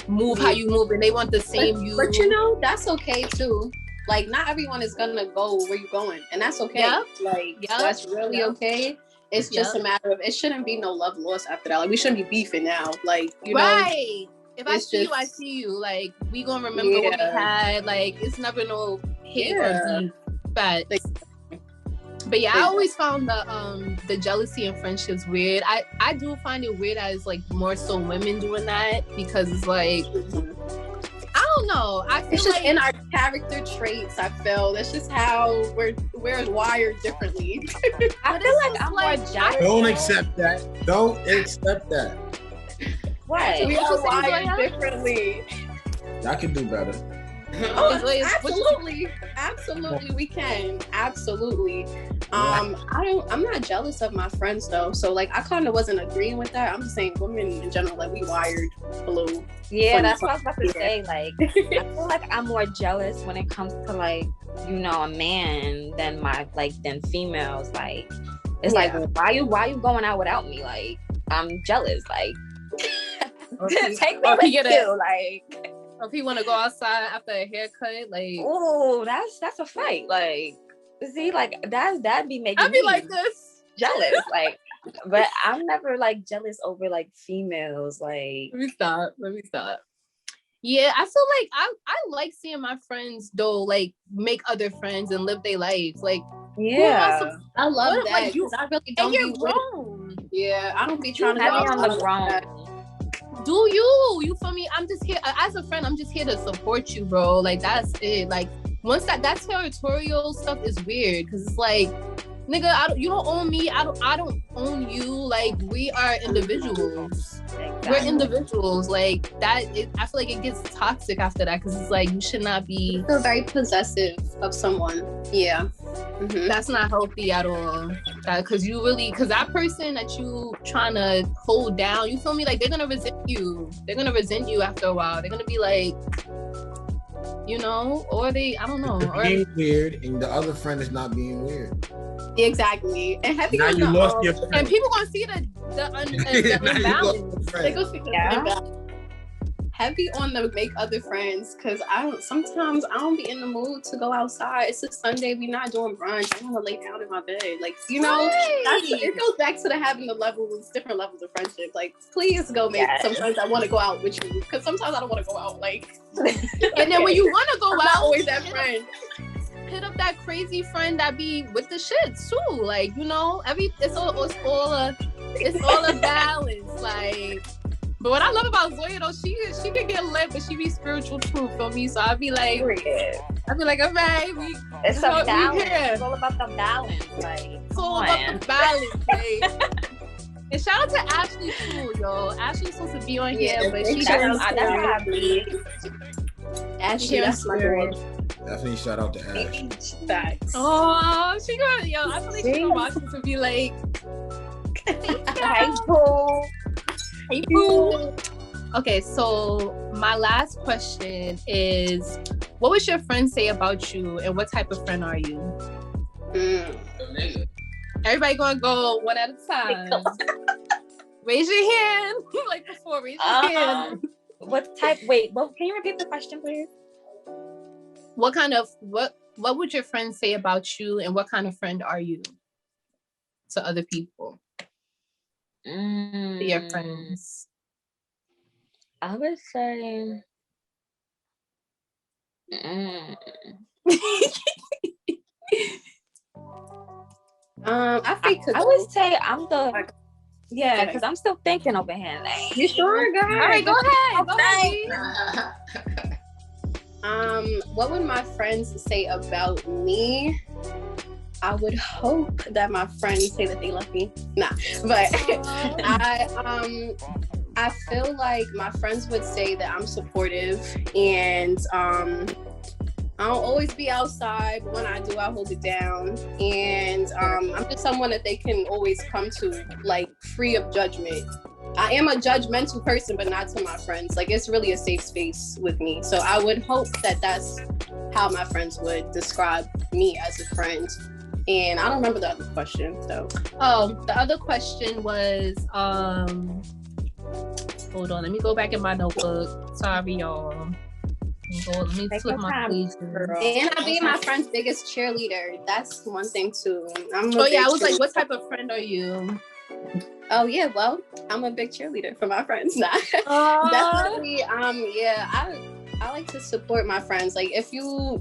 move how you move, and they want the same you. But you know that's okay too. Like not everyone is gonna go where you're going, and that's okay. Yep. Like that's really okay. It's just a matter of it shouldn't be no love lost after that. Like we shouldn't be beefing now. Like you know. If I see you, I see you. Like we gonna remember what we had. Like it's never no hate or beef. But yeah, I always found the jealousy in friendships weird. I do find it weird as like more so women doing that because it's like I don't know. I feel it's just like in our character traits. I feel that's just how we're wired differently. I feel like I'm more jealous. Don't accept that. Don't accept that. What? We are wired differently. Y'all can do better. Absolutely we can. Absolutely. I'm not jealous of my friends though. So like I kind of wasn't agreeing with that. I'm just saying women in general, like we wired a little. Yeah, that's what I was about to say. Like I feel like I'm more jealous when it comes to like, you know, a man than females. Like it's like why you going out without me? Like I'm jealous. Like take me with you. Like if he want to go outside after a haircut, like oh, that's a fight. Like see, like that'd be making I'd be me like this jealous. Like, but I'm never like jealous over like females. Like let me stop. Yeah, I feel like I like seeing my friends though, like make other friends and live their lives. Like I love that. Like, I really don't. And you're grown. Yeah, I don't be trying to be on the grown. Do you feel me? I'm just here as a friend. I'm just here to support you, bro. Like that's it. Like once that territorial stuff is weird because it's like, nigga, you don't own me. I don't own you. Like we are individuals. Exactly. We're individuals. Like that. I feel like it gets toxic after that because it's like you should not be. You feel very possessive of someone. Yeah. Mm-hmm. That's not healthy at all. Because that person that you trying to hold down, you feel me? Like they're gonna resent you. They're gonna resent you after a while. They're gonna be like, you know, or I don't know. Or being weird, and the other friend is not being weird. Exactly. And now you lost your friend. And people gonna see the imbalance. They gonna see the imbalance. heavy on the make other friends because sometimes I don't be in the mood to go outside. It's a Sunday, we not doing brunch. I want to lay down in my bed. Like, you know, it goes back to having the levels, different levels of friendship. Like, please go make some friends that want to go out with you because sometimes I don't want to go out. Like, and then when you want to go I'm out, not always that friend. Hit up that crazy friend that be with the shits too. Like, you know, it's all a balance. Like, but what I love about Zoya though, she can get lit, but she be spiritual too for me. So I'd be like, all right, it's a balance. It's all about the balance. Like, it's all about the balance. Like. And shout out to Ashley too, yo. Ashley's supposed to be on here, but she doesn't. Ashley, that's my girl. Definitely shout out to Ash. Facts. Oh, she gonna, yo, I feel like she gonna watch this and be like, hey, boo. Hey, boo. Okay, so my last question is, what would your friends say about you and what type of friend are you? Everybody gonna go one at a time. Raise your hand. Like before, raise your hand. What type? Wait, can you repeat the question, please? What would your friends say about you and what kind of friend are you to other people? To your friends. I would say I would say I'm the because I'm still thinking over here. Like, you sure? Go ahead. All right, go ahead. What would my friends say about me? I would hope that my friends say that they love me. Nah, but I feel like my friends would say that I'm supportive and I don't always be outside, but when I do, I hold it down. And I'm just someone that they can always come to, like, free of judgment. I am a judgmental person, but not to my friends. Like, it's really a safe space with me. So I would hope that that's how my friends would describe me as a friend. And I don't remember the other question, so. Oh, the other question was, hold on, let me go back in my notebook. Sorry, y'all. Let me flip my pages. And I be my friend's biggest cheerleader. That's one thing too. I was like, what type of friend are you? Oh yeah, well, I'm a big cheerleader for my friends now. Definitely, I like to support my friends. Like if you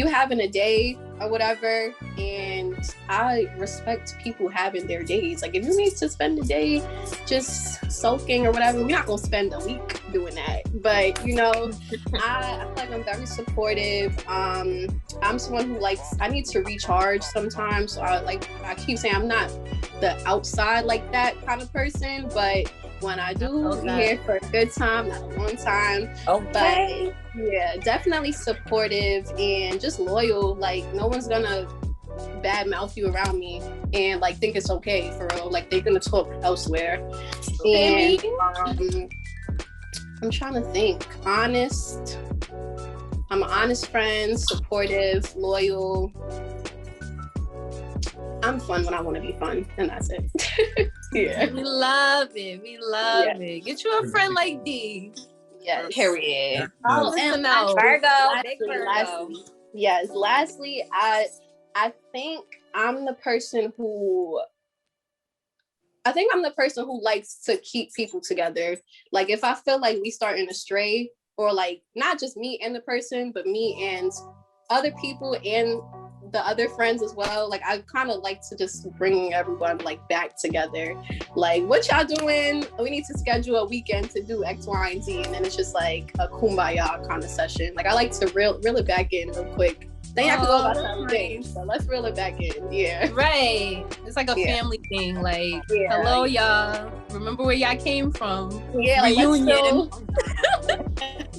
having a day or whatever, and I respect people having their days. Like if you need to spend a day just sulking or whatever, we're not gonna spend a week doing that. But I feel like I'm very supportive. I'm someone who I need to recharge sometimes. So I keep saying I'm not the outside like that kind of person, but when I do, be here for a good time, not a long time. Okay. But yeah, definitely supportive and just loyal. Like no one's gonna bad mouth you around me and think it's okay for real. Like they're gonna talk elsewhere. And I'm trying to think. Honest. I'm an honest friend, supportive, loyal. I'm fun when I want to be fun, and that's it. Yeah. We love it. We love it. Get you a friend like D. Yes. Period. Oh, and Virgo. Lastly, I think I'm the person who likes to keep people together. Like if I feel like we starting to stray, or not just me and the person, but me and other people and the other friends as well. Like I kind of like to just bring everyone back together. Like what y'all doing? We need to schedule a weekend to do X, Y, and Z, and then it's just a kumbaya kind of session. Like I like to reel it back in real quick. Then y'all can go about that day. So let's reel it back in. Yeah. Right. It's like a family thing. Hello y'all. Remember where y'all came from? Yeah. Reunion.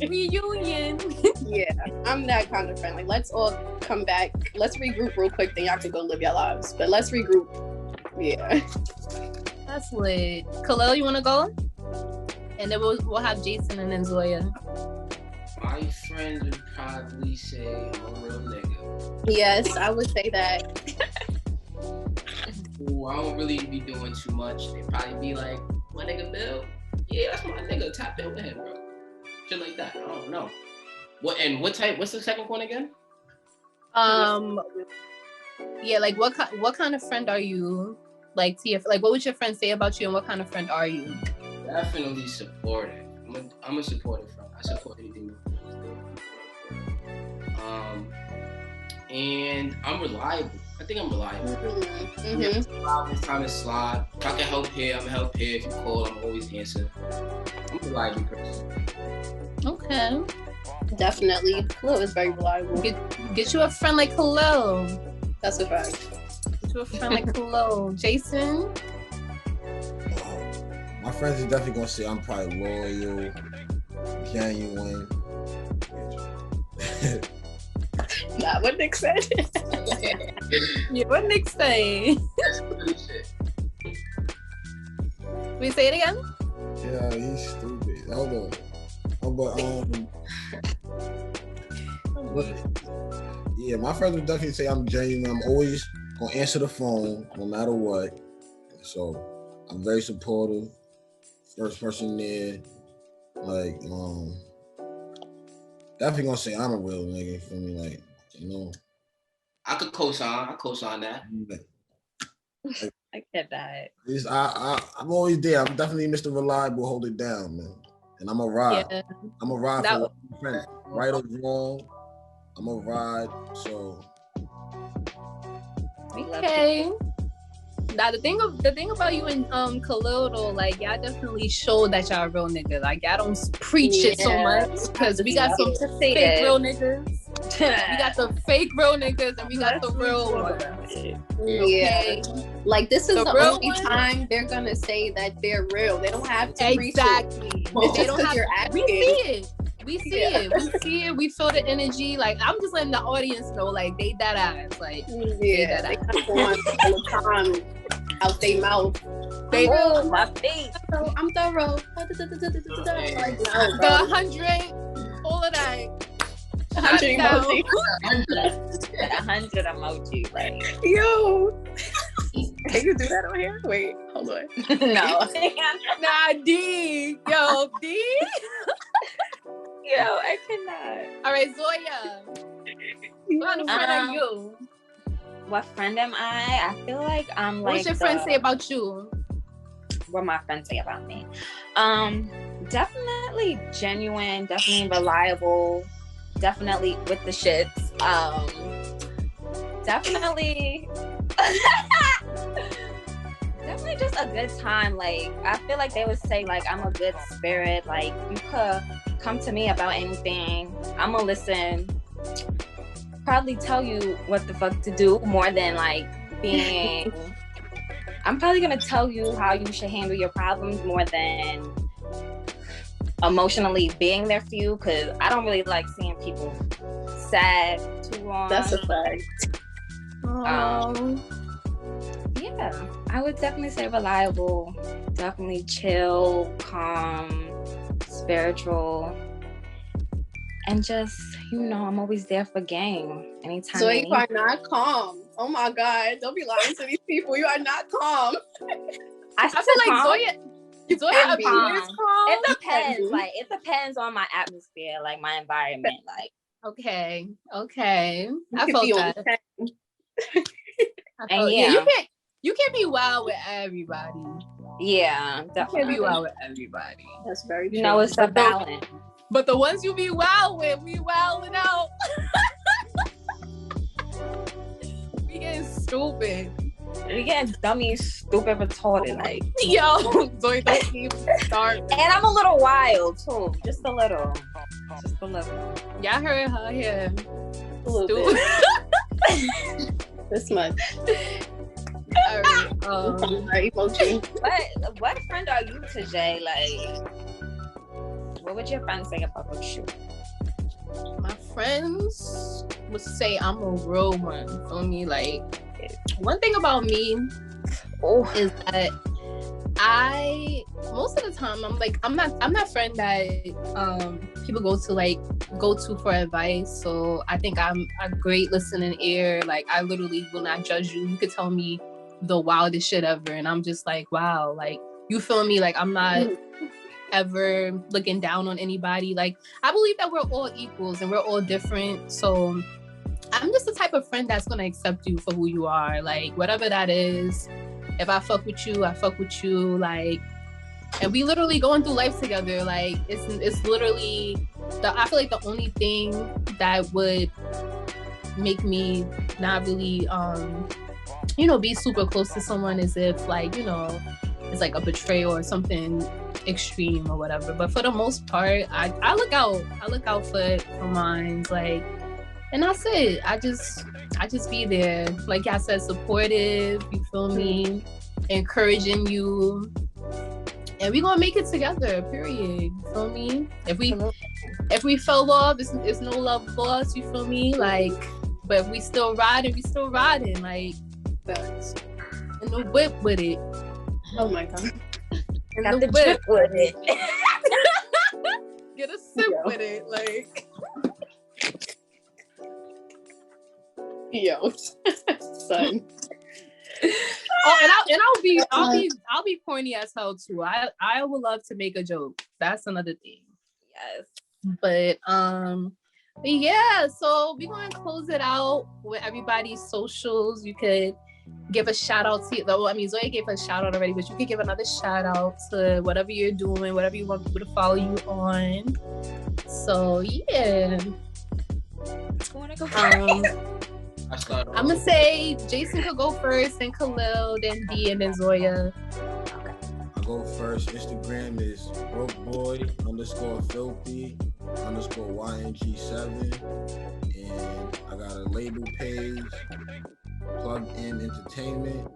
Reunion. Yeah. I'm that kind of friend. Let's all come back. Let's regroup real quick. Then y'all can go live your lives. But let's regroup. Yeah. That's lit. Khalil, you want to go? And then we'll have Jason and then Zoya. My friends would probably say I'm a real nigga. Yes, I would say that. Ooh, I don't really be doing too much. They'd probably be like, my nigga Bill? Yeah, that's my nigga. Tap in with him, bro. Shit like that. I don't know. What type? What's the second one again? Yeah, like what kind of friend are you? Like, like what would your friends say about you, and what kind of friend are you? Definitely supportive. I'm a supportive friend. I support anything. And I'm reliable. I think I'm reliable. Mm-hmm. Yeah, it's time to slide. If I can help here, I'm gonna help here. If you call, I'm always answer. I'm a reliable person. Okay. Definitely. Khalil is very reliable. Get you a friend like Khalil. That's a fact. Get you a friend like Khalil. Jason? My friends are definitely gonna say I'm probably loyal, genuine. Not what Nick said. Yeah, what Nick say? We say it again? Yeah, he's stupid. Hold on. Yeah, my friends would definitely say I'm genuine. I'm always gonna answer the phone no matter what. So I'm very supportive. First person there. Like, definitely gonna say I'm a real nigga. You feel me? Like, you know. I could co-sign. I co-sign that. I get that. I'm always there. I'm definitely Mr. Reliable. Hold it down, man. And I'm a ride. Yeah. I'm a ride for my friends. Right or wrong, I'm a ride. So. Okay. Now the thing about you and Khalil though, like y'all definitely show that y'all real niggas. Like y'all don't preach it so much because we got some fake real niggas. We got the fake real niggas and we got the real ones. Yeah. Like this is the only one? time they're gonna say that they're real. They don't have to Exactly. They don't have. We see it. We see it. We see it. We feel the energy. Like I'm just letting the audience know, like they that ass. Like they not going all the time out their mouth. They oh, my face. I'm thorough. Like, no, the 100, all of that. 100 emoji. 100 emoji. Like Yo. Can you do that on here? Wait, hold on. no. Nah, D. Yo, D. Yo, I cannot. All right, Zoya. What kind of friend are you? What friend am I? I feel like I'm like. What's your friends say about you? What my friends say about me? Definitely genuine. Definitely reliable. Definitely with the shits. Definitely. Definitely just a good time. Like I feel like they would say like I'm a good spirit. Like you could come to me about anything. I'ma listen. Probably tell you what the fuck to do more than like being. I'm probably gonna tell you how you should handle your problems more than emotionally being there for you. Cause I don't really like seeing people sad too long. That's a fact. Yeah, I would definitely say reliable, definitely chill, calm, spiritual, and just, I'm always there for game. Anytime. So you are not calm. Oh my God. Don't be lying to these people. You are not calm. I feel like Zoya appears calm. It depends. Like it depends on my atmosphere, like my environment. Like okay. I felt that. And you can't be wild with everybody. Yeah, definitely. You can't be wild with everybody. That's very true. It's a balance. But the ones you be wild with, we wilding out. We getting stupid. We getting dummy, stupid, retarded. Like yo, Zoe, don't even start. And I'm a little wild too, just a little. Y'all heard her here. A little bit. This much. All right. Emoji. What friend are you to Jay? Like, what would your friends say about you? My friends would say I'm a real one. For me, like one thing about me is that most of the time I'm that friend that people go to for advice. So I think I'm a great listening ear. Like I literally will not judge you. You could tell me the wildest shit ever and I'm just like, wow, like you feel me? Like I'm not ever looking down on anybody. Like, I believe that we're all equals and we're all different. So I'm just the type of friend that's gonna accept you for who you are. Like, whatever that is. If I fuck with you, I fuck with you. Like, and we literally going through life together. Like, it's literally I feel like the only thing that would make me not really be super close to someone is if, like, it's like a betrayal or something extreme or whatever. But for the most part, I look out for mine. Like, and that's it. I just be there. Like I said, supportive, you feel me? Encouraging you. And we gonna make it together, period. You feel me? If we fell off, it's no love lost, you feel me? Like, but if we still riding, like, and the whip with it. Oh my God. And Got the the whip drip with it. Get a sip with it, like. Yo, son. Oh, and I'll be corny as hell too. I would love to make a joke. That's another thing. Yes. But yeah, so we're gonna close it out with everybody's socials. You could give a shout out to Zoya gave a shout out already, but you could give another shout out to whatever you're doing, whatever you want people to follow you on. So yeah. Wanna go I'm gonna say Jason could go first, then Khalil, then D, and then Zoya. I go first. Instagram is brokeBoy_filthy_YNG7. And I got a label page, Plugged In Entertainment.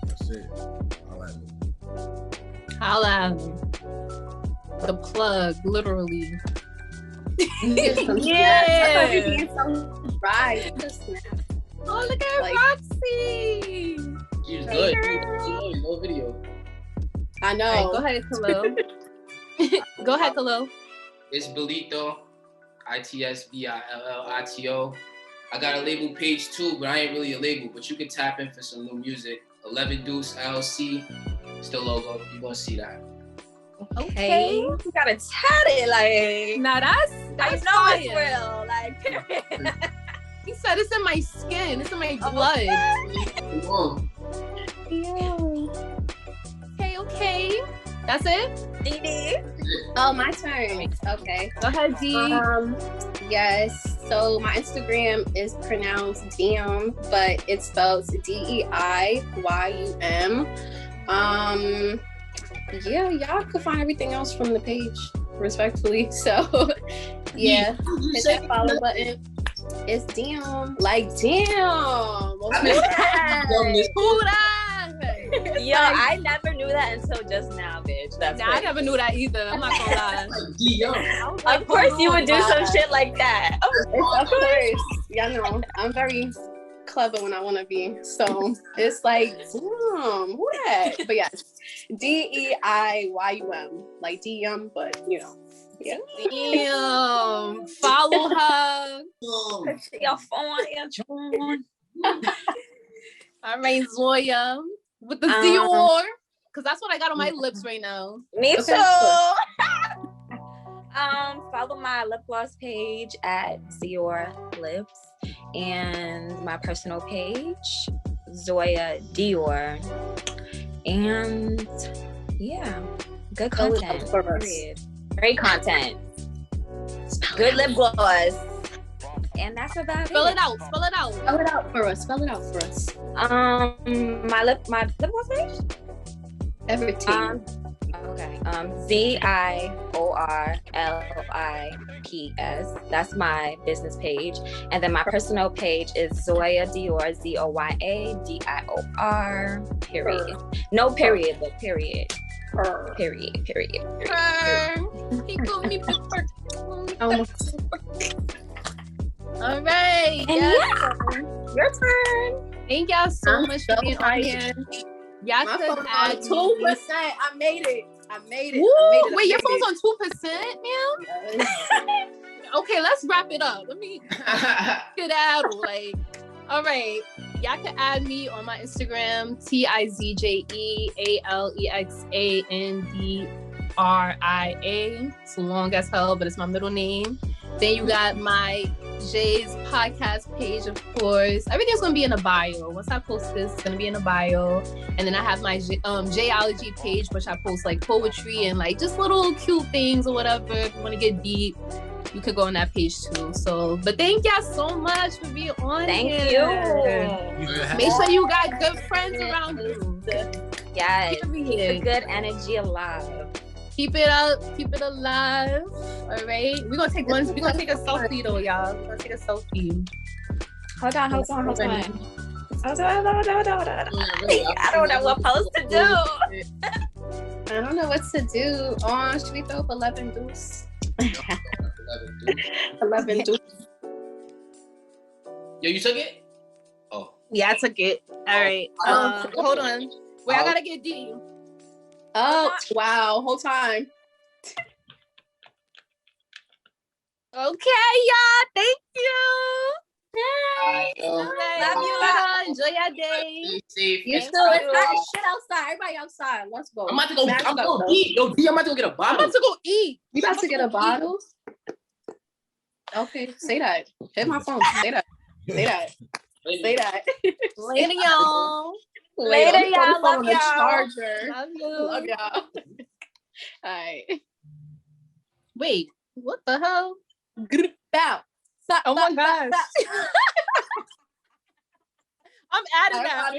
That's it. Holla at me. The plug, literally. Yeah. Right. Oh, look at Roxy. She was good. No video. I know. Right, go ahead, Khalil. Go ahead, Khalil. It's Billito, ITSBILLITO. I got a label page too, but I ain't really a label. But you can tap in for some new music. 11 Deuce LLC. It's the logo. You're gonna see that. Okay. You gotta tat it like. Now that's I know fire. it's real. Like, period. He said it's in my skin. It's in my blood. Come on. Okay. That's it? DD. Oh, my turn. Okay. Go ahead, D. Yes. So my Instagram is pronounced Dium, but it's spelled DEIYUM. Yeah, y'all could find everything else from the page, respectfully. So, yeah, hit that follow button. It's Dium. Like, damn. Yo, I never knew that until just now, bitch. That's I never knew that either. I'm not gonna lie. Of course you would do some shit like that. Of course. Y'all know, I'm very clever when I want to be. So it's like, damn, what? But yes, DEIYUM. Like DM, but yeah. Damn. Follow her. Your phone, All right, Zoya. With the Dior. Because that's what I got on my lips right now. Me too. Follow my lip gloss page at Zior Lips and my personal page, Zoya Dior. And yeah, good content. Period. Great content. Good lip gloss. And that's about Spell it. it out. Spell it out. Spell it out for us. My lip gloss page? Everything. Okay. ZIORLIPS. That's my business page. And then my personal page is Zoya Dior, ZOYADIOR. Period. No period, but period. Period. He called me pepper. All right. Yes. Your turn. Thank y'all so much for being on here. Y'all My could phone add on 2%. I made it. Woo! Wait, your phone's on 2%, ma'am? Okay, let's wrap it up. Let me get out. Like, all right. y'all can add me on my Instagram, TIZJEALEXANDRIA. It's long as hell, but it's my middle name. Then you got my Jay's podcast page, of course. Everything's gonna be in the bio. Once I post this, it's gonna be in the bio. And then I have my Jayology page, which I post like poetry and like just little cute things or whatever. If you want to get deep, you could go on that page too. So, but thank y'all so much for being on. Thank here. you. Make sure you got good friends around you. Yes. Keep Period. the good energy alive. Keep it up. Keep it alive. All right. We're gonna take a selfie though, y'all. We're gonna take a selfie. Hold on. I don't know what post to do. I don't know what to do. Should we throw up 11 deuce? 11 deuce. Yo, you took it? Oh. Yeah, I took it. All right. Hold on. Wait, I gotta get D. Oh, wow. Whole time. Okay, y'all. Thank you. Love you. Enjoy your day. Stay safe. You still it's hot as shit outside. Everybody outside. Let's go. I'm about to go. Mask I'm up, going though. to eat. Yo, D, I'm about to go get a I'm bottle. about to go eat. You about to get a bottle? Okay, say that. Hit my phone. Say that. Say that. Say that. Later, y'all. Later, y'all. Love Love y'all. Charger. Love you. Love y'all. All right. Wait, what the hell? Bow. Oh my gosh. I'm adding that.